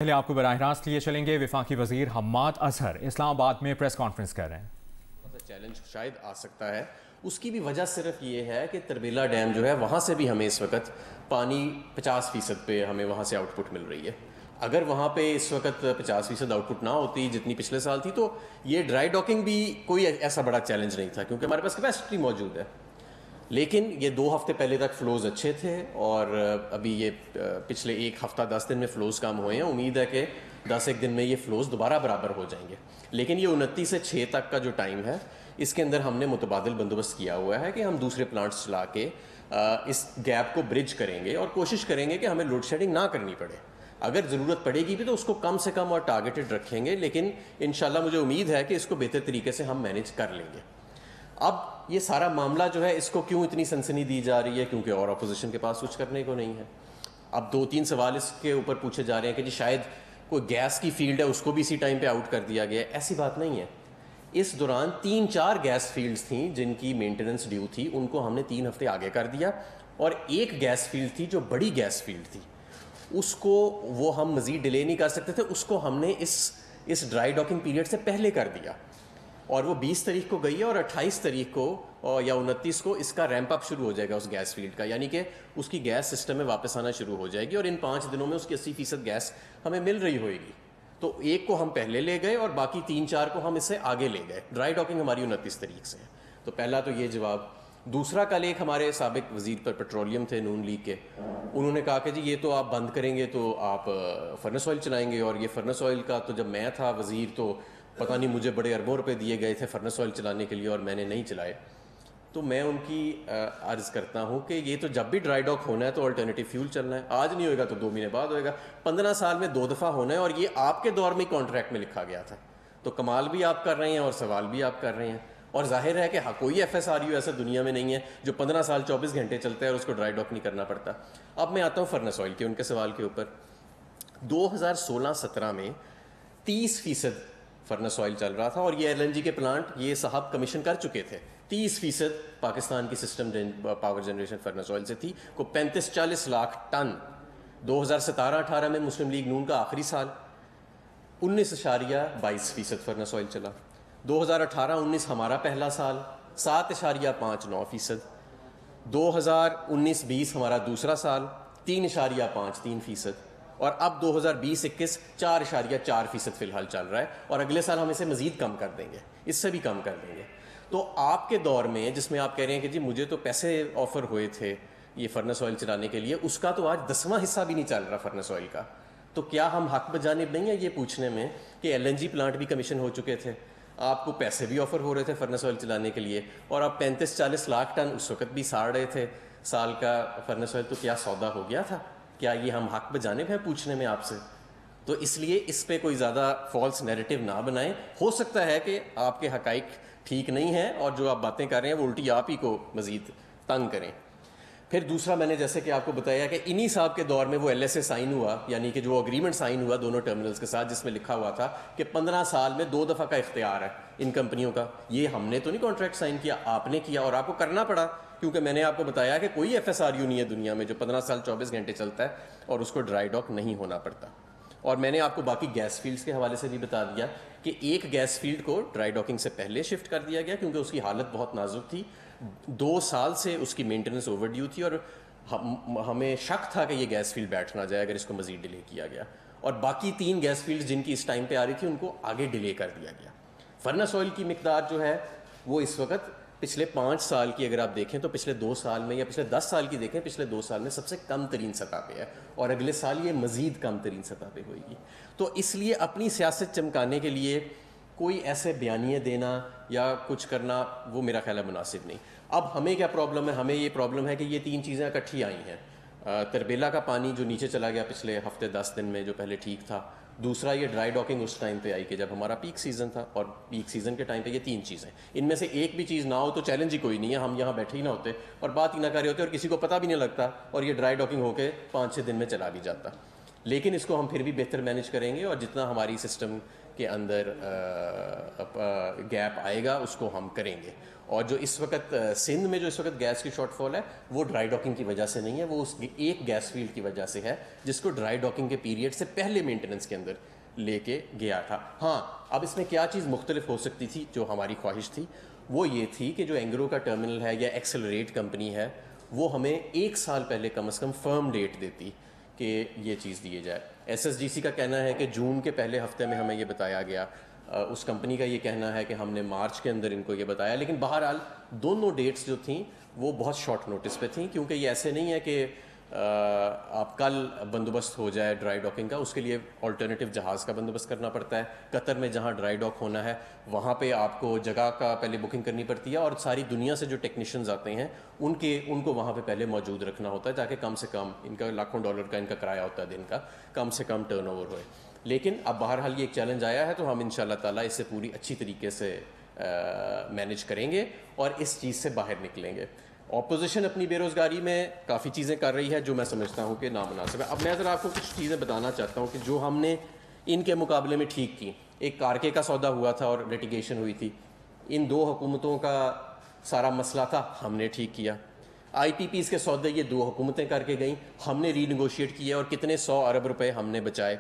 پہلے آپ کو براہ راست لیے چلیں گے. وفاقی وزیر حماد اظہر اسلام آباد میں پریس کانفرنس کر رہے ہیں. چیلنج شاید آ سکتا ہے. اس کی بھی وجہ صرف یہ ہے کہ تربیلا ڈیم جو ہے وہاں سے بھی ہمیں اس وقت پانی 50% پہ ہمیں وہاں سے آؤٹ پٹ مل رہی ہے. اگر وہاں پہ اس وقت 50% آؤٹ پٹ نہ ہوتی جتنی پچھلے سال تھی تو یہ ڈرائی ڈاکنگ بھی کوئی ایسا بڑا چیلنج نہیں تھا کیونکہ ہمارے پاس کیپیسٹی موجود ہے. لیکن یہ 2 ہفتے پہلے تک فلوز اچھے تھے اور ابھی یہ پچھلے 1 ہفتہ 10 دن میں فلوز کم ہوئے ہیں. امید ہے کہ 10 دن میں یہ فلوز دوبارہ برابر ہو جائیں گے. لیکن یہ 29 سے 6 تک کا جو ٹائم ہے اس کے اندر ہم نے متبادل بندوبست کیا ہوا ہے کہ ہم دوسرے پلانٹس چلا کے اس گیپ کو برج کریں گے اور کوشش کریں گے کہ ہمیں لوڈ شیڈنگ نہ کرنی پڑے. اگر ضرورت پڑے گی بھی تو اس کو کم سے کم اور ٹارگیٹڈ رکھیں گے. لیکن انشاءاللہ مجھے امید ہے کہ اس کو بہتر طریقے سے ہم مینیج کر لیں گے. اب یہ سارا معاملہ جو ہے اس کو کیوں اتنی سنسنی دی جا رہی ہے؟ کیونکہ اور اپوزیشن کے پاس کچھ کرنے کو نہیں ہے. اب 2-3 سوال اس کے اوپر پوچھے جا رہے ہیں کہ جی شاید کوئی گیس کی فیلڈ ہے اس کو بھی اسی ٹائم پہ آؤٹ کر دیا گیا ہے. ایسی بات نہیں ہے. اس دوران 3-4 گیس فیلڈز تھیں جن کی مینٹیننس ڈیو تھی, ان کو ہم نے 3 ہفتے آگے کر دیا. اور ایک گیس فیلڈ تھی جو بڑی گیس فیلڈ تھی, اس کو وہ ہم مزید ڈیلے نہیں کر سکتے تھے, اس کو ہم نے اس ڈرائی ڈاکنگ پیریڈ سے پہلے کر دیا. اور وہ 20 تاریخ کو گئی ہے اور 28 تاریخ کو یا 29 کو اس کا ریمپ اپ شروع ہو جائے گا اس گیس فیلڈ کا. یعنی کہ اس کی گیس سسٹم میں واپس آنا شروع ہو جائے گی اور ان 5 دنوں میں اس کی 80% گیس ہمیں مل رہی ہوئے گی. تو ایک کو ہم پہلے لے گئے اور باقی 3-4 کو ہم اس سے آگے لے گئے. ڈرائی ڈاکنگ ہماری 29 تاریخ سے ہے. تو پہلا تو یہ جواب. دوسرا, کل ایک ہمارے سابق وزیر پر پیٹرولیم تھے نون لیگ کے, انہوں نے کہا کہ جی یہ تو آپ بند کریں گے تو آپ فرنس آئل چلائیں گے. اور یہ فرنس آئل کا تو جب میں تھا وزیر تو پتہ نہیں مجھے بڑے اربوں روپے دیے گئے تھے فرنس آئل چلانے کے لیے اور میں نے نہیں چلائے. تو میں ان کی عرض کرتا ہوں کہ یہ تو جب بھی ڈرائی ڈاک ہونا ہے تو الٹرنیٹیو فیول چلنا ہے. آج نہیں ہوئے گا تو 2 مہینے بعد ہوئے گا. 15 سال میں 2 دفعہ ہونا ہے اور یہ آپ کے دور میں کانٹریکٹ میں لکھا گیا تھا. تو کمال بھی آپ کر رہے ہیں اور سوال بھی آپ کر رہے ہیں. اور ظاہر ہے کہ کوئی ایف ایس آر یو ایسا دنیا میں نہیں ہے جو 15 سال 24 گھنٹے چلتا ہے اور اس کو ڈرائی ڈاک نہیں کرنا پڑتا. اب میں آتا ہوں فرنس آئل کے ان کے سوال کے اوپر. 2016-17 میں 30% فرنس آئل چل رہا تھا اور یہ ایل این جی کے پلانٹ یہ صاحب کمیشن کر چکے تھے. 30% پاکستان کی system power generation furnace oil سے تھی. کو 35-40 لاکھ ٹن. 2017-18 میں مسلم لیگ نون کا آخری سال 19.22% فرنس آئل چلا. 2018-19 ہمارا پہلا سال 7.59%. 2019-20 ہمارا دوسرا سال 3.53%. اور اب 2020-21 4.4% فی الحال چل رہا ہے اور اگلے سال ہم اسے مزید کم کر دیں گے, اس سے بھی کم کر دیں گے. تو آپ کے دور میں جس میں آپ کہہ رہے ہیں کہ جی مجھے تو پیسے آفر ہوئے تھے یہ فرنس آئل چلانے کے لیے, اس کا تو آج 10واں حصہ بھی نہیں چل رہا فرنس آئل کا. تو کیا ہم حق بجانب نہیں ہیں یہ پوچھنے میں کہ ایل این جی پلانٹ بھی کمیشن ہو چکے تھے, آپ کو پیسے بھی آفر ہو رہے تھے فرنس آئل چلانے کے لیے, اور آپ 35-40 لاکھ ٹن اس وقت بھی ساڑ رہے تھے سال کا فرنس آئل. تو کیا سودا ہو گیا تھا؟ کیا یہ ہم حق بجانب ہیں پوچھنے میں آپ سے؟ تو اس لیے اس پہ کوئی زیادہ فالس نیریٹو نہ بنائیں. ہو سکتا ہے کہ آپ کے حقائق ٹھیک نہیں ہیں اور جو آپ باتیں کر رہے ہیں وہ الٹی آپ ہی کو مزید تنگ کریں. پھر دوسرا, میں نے جیسے کہ آپ کو بتایا کہ انہی صاحب کے دور میں وہ ایل ایس اے سائن ہوا, یعنی کہ جو اگریمنٹ سائن ہوا دونوں ٹرمینلز کے ساتھ, جس میں لکھا ہوا تھا کہ 15 سال میں 2 دفعہ کا اختیار ہے ان کمپنیوں کا. یہ ہم نے تو نہیں کانٹریکٹ سائن کیا, آپ نے کیا اور آپ کو کرنا پڑا کیونکہ میں نے آپ کو بتایا کہ کوئی ایف ایس آر یو نہیں ہے دنیا میں جو 15 سال 24 گھنٹے چلتا ہے اور اس کو ڈرائی ڈاک نہیں ہونا پڑتا. اور میں نے آپ کو باقی گیس فیلڈز کے حوالے سے بھی بتا دیا کہ ایک گیس فیلڈ کو ڈرائی ڈاکنگ سے پہلے شفٹ کر دیا گیا کیونکہ اس کی حالت بہت نازک تھی. 2 سال سے اس کی مینٹیننس اوور ڈیو تھی اور ہمیں شک تھا کہ یہ گیس فیلڈ بیٹھ نہ جائے اگر اس کو مزید ڈیلے کیا گیا. اور باقی 3 گیس فیلڈ جن کی اس ٹائم پہ آ رہی تھی ان کو آگے ڈیلے کر دیا گیا. فرنس آئل کی مقدار جو ہے وہ اس وقت پچھلے 5 سال کی اگر آپ دیکھیں تو پچھلے 2 سال میں یا پچھلے 10 سال کی دیکھیں, پچھلے 2 سال میں سب سے کم ترین سطح پہ ہے اور اگلے سال یہ مزید کم ترین سطح پہ ہوئے گی. تو اس لیے اپنی سیاست چمکانے کے لیے کوئی ایسے بیانیے دینا یا کچھ کرنا وہ میرا خیال ہے مناسب نہیں. اب ہمیں کیا پرابلم ہے؟ ہمیں یہ پرابلم ہے کہ یہ 3 چیزیں اکٹھی آئی ہیں. تربیلا کا پانی جو نیچے چلا گیا پچھلے ہفتے 10 دن میں جو پہلے ٹھیک تھا. دوسرا یہ ڈرائی ڈاکنگ اس ٹائم پہ آئی کہ جب ہمارا پیک سیزن تھا, اور پیک سیزن کے ٹائم پہ یہ 3 چیزیں. ان میں سے ایک بھی چیز نہ ہو تو چیلنج ہی کوئی نہیں ہے, ہم یہاں بیٹھے ہی نہ ہوتے اور بات ہی نہ کر رہے ہوتے اور کسی کو پتہ بھی نہیں لگتا اور یہ ڈرائی ڈاکنگ ہو کے 5-6 دن میں چلا بھی جاتا. لیکن اس کو ہم پھر بھی بہتر مینیج کریں گے، اور جتنا ہماری سسٹم کے اندر گیپ آئے گا اس کو ہم کریں گے. اور جو اس وقت سندھ میں جو اس وقت گیس کی شارٹ فال ہے وہ ڈرائی ڈاکنگ کی وجہ سے نہیں ہے، وہ اس ایک گیس فیلڈ کی وجہ سے ہے جس کو ڈرائی ڈاکنگ کے پیریڈ سے پہلے مینٹیننس کے اندر لے کے گیا تھا. ہاں اب اس میں کیا چیز مختلف ہو سکتی تھی جو ہماری خواہش تھی، وہ یہ تھی کہ جو اینگرو کا ٹرمنل ہے یا ایکسلریٹ کمپنی ہے وہ ہمیں 1 سال پہلے کم از کم فرم ڈیٹ دیتی کہ یہ چیز دیے جائے. ایس ایس ڈی سی کا کہنا ہے کہ جون کے پہلے ہفتے میں ہمیں یہ بتایا گیا، اس کمپنی کا یہ کہنا ہے کہ ہم نے مارچ کے اندر ان کو یہ بتایا. لیکن بہرحال دونوں ڈیٹس جو تھیں وہ بہت شارٹ نوٹس پہ تھیں، کیونکہ یہ ایسے نہیں ہے کہ آپ کل بندوبست ہو جائے ڈرائی ڈاکنگ کا، اس کے لیے آلٹرنیٹو جہاز کا بندوبست کرنا پڑتا ہے. قطر میں جہاں ڈرائی ڈاک ہونا ہے وہاں پہ آپ کو جگہ کا پہلے بکنگ کرنی پڑتی ہے، اور ساری دنیا سے جو ٹیکنیشینز آتے ہیں ان کو وہاں پہ پہلے موجود رکھنا ہوتا ہے تاکہ کم سے کم ان کا لاکھوں ڈالر کا ان کا کرایہ ہوتا ہے دن کا، کم سے کم ٹرن اوور ہوئے. لیکن اب بہرحال یہ ایک چیلنج آیا ہے تو ہم ان شاء اللہ تعالیٰ اس سے پوری اچھی طریقے سے مینیج کریں گے اور اس چیز سے باہر نکلیں گے. اپوزیشن اپنی بے روزگاری میں کافی چیزیں کر رہی ہے جو میں سمجھتا ہوں کہ نامناسب ہے. اب میں ذرا آپ کو کچھ چیزیں بتانا چاہتا ہوں کہ جو ہم نے ان کے مقابلے میں ٹھیک کی. ایک کارکے کا سودا ہوا تھا اور لیٹیگیشن ہوئی تھی، ان 2 حکومتوں کا سارا مسئلہ تھا، ہم نے ٹھیک کیا. آئی پی پیز کے سودے یہ 2 حکومتیں کر کے گئیں، ہم نے ری نیگوشیٹ کیا اور کتنے 100 ارب روپے ہم نے بچائے.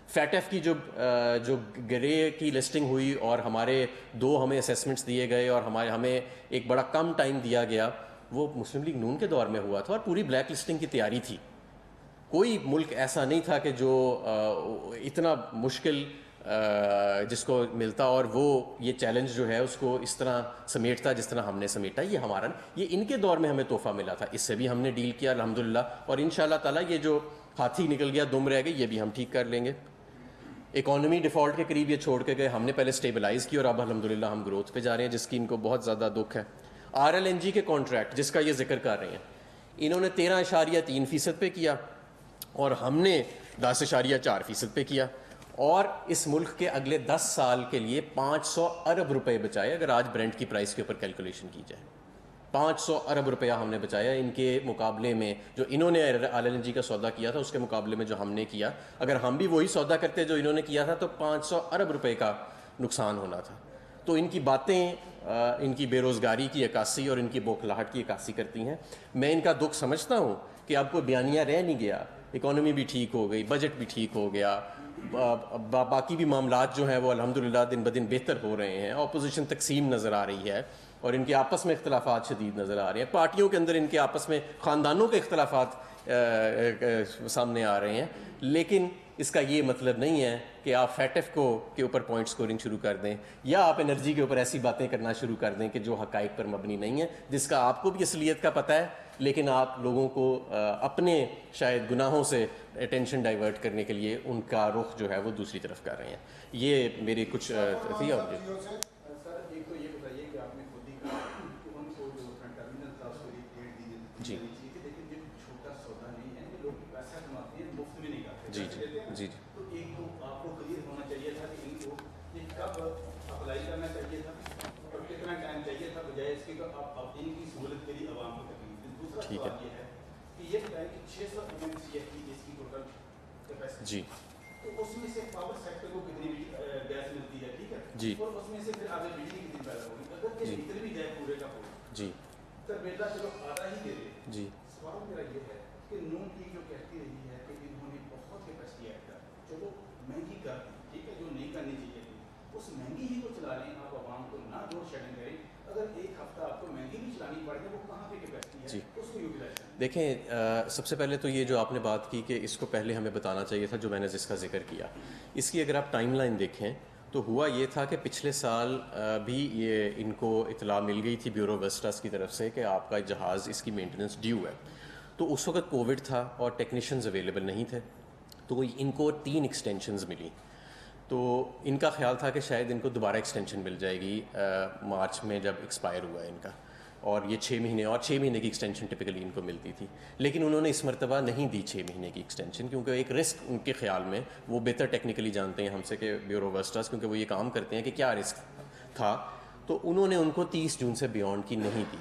فیٹ ایف کی جو گرے کی لسٹنگ ہوئی اور ہمارے 2 ہمیں اسیسمنٹس دیے گئے اور ہمیں ایک بڑا کم ٹائم دیا گیا، وہ مسلم لیگ نون کے دور میں ہوا تھا اور پوری بلیک لسٹنگ کی تیاری تھی. کوئی ملک ایسا نہیں تھا کہ جو اتنا مشکل جس کو ملتا اور وہ یہ چیلنج جو ہے اس کو اس طرح سمیٹتا جس طرح ہم نے سمیٹا. یہ ان کے دور میں ہمیں تحفہ ملا تھا، اس سے بھی ہم نے ڈیل کیا الحمدللہ، اور ان شاء اللہ تعالیٰ یہ جو ہاتھی نکل گیا دم رہ گئی یہ بھی ہم ٹھیک کر لیں گے. اکانومی ڈیفالٹ کے قریب یہ چھوڑ کے گئے، ہم نے پہلے سٹیبلائز کی اور اب الحمدللہ ہم گروتھ پہ جا رہے ہیں جس کی ان کو بہت زیادہ دکھ ہے. آر ایل این جی کے کانٹریکٹ جس کا یہ ذکر کر رہے ہیں، انہوں نے 13.3% پہ کیا اور ہم نے 10.4% پہ کیا، اور اس ملک کے اگلے 10 سال کے لیے 500 ارب روپے بچائے. اگر آج برنٹ کی پرائس کے اوپر کیلکولیشن کی جائے 500 ارب روپیہ ہم نے بچایا ان کے مقابلے میں. جو انہوں نے آر ایل این جی کا سودا کیا تھا اس کے مقابلے میں جو ہم نے کیا، اگر ہم بھی وہی سودا کرتے جو انہوں نے کیا تھا تو 500 ارب روپے کا نقصان ہونا تھا. تو ان کی باتیں ان کی بے روزگاری کی عکاسی اور ان کی بوکھلاہٹ کی عکاسی کرتی ہیں. میں ان کا دکھ سمجھتا ہوں کہ اب کوئی بیانیہ رہ نہیں گیا، اکانومی بھی ٹھیک ہو گئی، بجٹ بھی ٹھیک ہو گیا، باقی بھی معاملات جو ہیں وہ الحمدللہ دن بدن بہتر ہو رہے ہیں. اپوزیشن تقسیم نظر آ رہی ہے اور ان کے آپس میں اختلافات شدید نظر آ رہے ہیں. پارٹیوں کے اندر ان کے آپس میں خاندانوں کے اختلافات سامنے آ رہے ہیں. لیکن اس کا یہ مطلب نہیں ہے کہ آپ فیٹ ایف کے اوپر پوائنٹ سکورنگ شروع کر دیں یا آپ انرجی کے اوپر ایسی باتیں کرنا شروع کر دیں کہ جو حقائق پر مبنی نہیں ہے، جس کا آپ کو بھی اصلیت کا پتہ ہے لیکن آپ لوگوں کو اپنے شاید گناہوں سے اٹینشن ڈائیورٹ کرنے کے لیے ان کا رخ جو ہے وہ دوسری طرف کر رہے ہیں. یہ میری کچھ تھی. اور جی جی جی جی تو ایک تو آپ کو کلیئر ہونا چاہیے تھا کہ ان کو یہ کب اپلائی کرنا چاہیے تھا اور کتنا ٹائم چاہیے تھا، بجائے اس کے کہ آپ ان کی سہولت کے لیے عوام کو تکلیف. دوسرا سوال یہ ہے کہ یہ بتائیں کہ 600 MMCF کی اس کی ٹوٹل کیپیسٹی جی، تو اس میں سے پاور سیکٹر کو کتنی گیس ملتی ہے، ٹھیک ہے جی، اور اس میں سے پھر آگے بجلی کتنی پیدا ہوگی. اگر یہ نکل بھی جائے پورے کا پورا جی تربیلا چلو آدھا ہی دے دے جی. سوال میرا یہ ہے کہ نون لیگ جو کہتی رہی ہے کہ انہوں نے بہت کیپیسٹی ایڈ کر چلو مہنگی کر دی، ٹھیک ہے، جو نہیں کرنی چاہیے تھی اس مہنگی ہی کو چلا لیں. آپ عوام کو نہ لوڈ شیڈنگ کریں. اگر ایک ہفتہ آپ کو مہنگی بھی چلانی پڑے گی وہ کہاں پہ کیپیسٹی ہے جی اس کو یوٹیلائز کریں. دیکھیں سب سے پہلے تو یہ جو آپ نے بات کی کہ اس کو پہلے ہمیں بتانا چاہیے تھا، جو میں نے جس کا ذکر کیا، اس کی اگر آپ ٹائم لائن دیکھیں تو ہوا یہ تھا کہ پچھلے سال بھی یہ ان کو اطلاع مل گئی تھی بیورو ویسٹاس کی طرف سے کہ آپ کا جہاز اس کی مینٹیننس ڈیو ہے. تو اس وقت کووڈ تھا اور ٹیکنیشینز اویلیبل نہیں تھے، تو ان کو 3 ایکسٹینشنز ملی. تو ان کا خیال تھا کہ شاید ان کو دوبارہ ایکسٹینشن مل جائے گی مارچ میں جب ایکسپائر ہوا ہے ان کا، اور یہ 6 مہینے اور 6 مہینے کی ایکسٹینشن ٹپکلی ان کو ملتی تھی. لیکن انہوں نے اس مرتبہ نہیں دی 6 مہینے کی ایکسٹینشن، کیونکہ ایک رسک ان کے خیال میں، وہ بہتر ٹیکنیکلی جانتے ہیں ہم سے کہ بیورو ویسٹاس، کیونکہ وہ یہ کام کرتے ہیں کہ کیا رسک تھا. تو انہوں نے ان کو 30 جون سے بیونڈ کی نہیں دی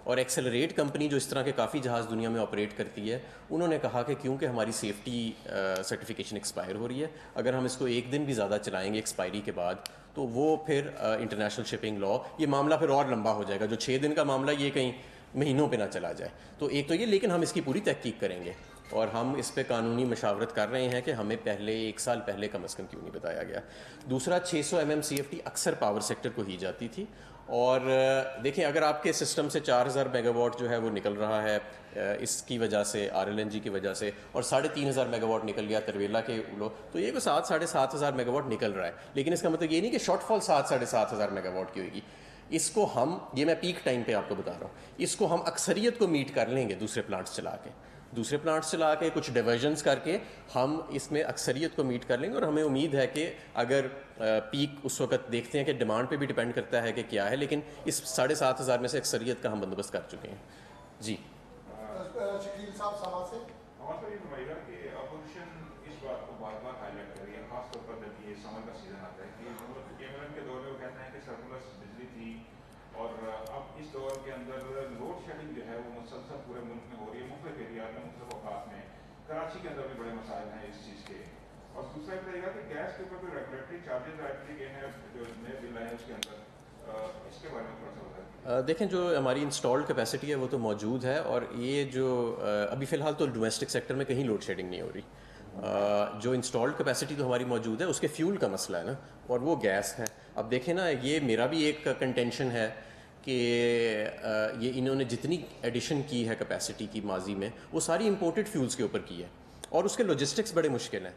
اور ایکسلریٹ کمپنی جو اس طرح کے کافی جہاز دنیا میں آپریٹ کرتی ہے، انہوں نے کہا کہ کیونکہ ہماری سیفٹی سرٹیفکیشن ایکسپائر ہو رہی ہے، اگر ہم اس کو ایک دن بھی زیادہ چلائیں گے ایکسپائری کے بعد تو وہ پھر انٹرنیشنل شپنگ لا یہ معاملہ پھر اور لمبا ہو جائے گا، جو 6 دن کا معاملہ یہ کہیں مہینوں پہ نہ چلا جائے. تو ایک تو یہ، لیکن ہم اس کی پوری تحقیق کریں گے اور ہم اس پہ قانونی مشاورت کر رہے ہیں کہ ہمیں پہلے 1 سال پہلے کم از کم کیوں نہیں بتایا گیا. دوسرا 600 MMCFT اکثر پاور سیکٹر کو ہی جاتی تھی، اور دیکھیں اگر آپ کے سسٹم سے 4000 میگا واٹ جو ہے وہ نکل رہا ہے اس کی وجہ سے RLNG کی وجہ سے، اور 3500 میگا واٹ نکل گیا ترویلا کے لو، تو یہ کوئی 7-7,500 میگا واٹ نکل رہا ہے. لیکن اس کا مطلب یہ نہیں کہ شارٹ فال 7-7,500 میگا واٹ کی ہوئے گی. اس کو ہم، یہ میں پیک ٹائم پہ آپ کو بتا رہا ہوں، اس کو ہم اکثریت کو میٹ کر لیں گے دوسرے پلانٹس چلا کے کچھ ڈیورژنس کر کے ہم اس میں اکثریت کو میٹ کر لیں گے. اور ہمیں امید ہے کہ اگر پیک اس وقت دیکھتے ہیں کہ ڈیمانڈ پہ بھی ڈیپینڈ کرتا ہے کہ کیا ہے، لیکن اس 7,500 میں سے اکثریت کا ہم بندوبست کر چکے ہیں. جی شکیل صاحب سما سے ہمارا یہ فرمائے گا کہ اپوزیشن اس بات کو بار بار ہائی لائٹ کر رہی ہے، خاص طور پر جب یہ سمر کا سیزن آتا ہے، کہ کیمرون کے دور میں وہ کہتے ہیں کہ سرپلس بجلی تھی، اور اب اس دور کے اندر لوڈ شیڈنگ جو ہے وہ مسلسل پورے ملک میں ہو رہی ہے، مختلف ایریاز میں، مختلف اوقات میں. کراچی کے اندر بھی بڑے مسائل ہیں اس چیز کے. اور دوسرا یہ رہے گا کہ گیس کے اوپر کوئی ریگولیٹری چارجز ایڈ کیے گئے ہیں جو نئے بل آئے ہیں اس کے اندر، اس کے بارے میں تھوڑا سا بتائیں. دیکھیں جو ہماری انسٹالڈ کیپیسٹی ہے وہ تو موجود ہے، اور یہ جو ابھی فی الحال تو ڈومیسٹک سیکٹر میں کہیں لوڈ شیڈنگ نہیں ہو رہی. جو انسٹالڈ کیپیسٹی تو ہماری موجود ہے اس کے فیول کا مسئلہ ہے نا، اور وہ گیس ہے. اب دیکھیں نا، یہ میرا بھی ایک کنٹینشن ہے کہ یہ انہوں نے جتنی ایڈیشن کی ہے کیپیسٹی کی ماضی میں، وہ ساری امپورٹڈ فیولز کے اوپر کی ہے، اور اس کے لاجسٹکس بڑے مشکل ہیں.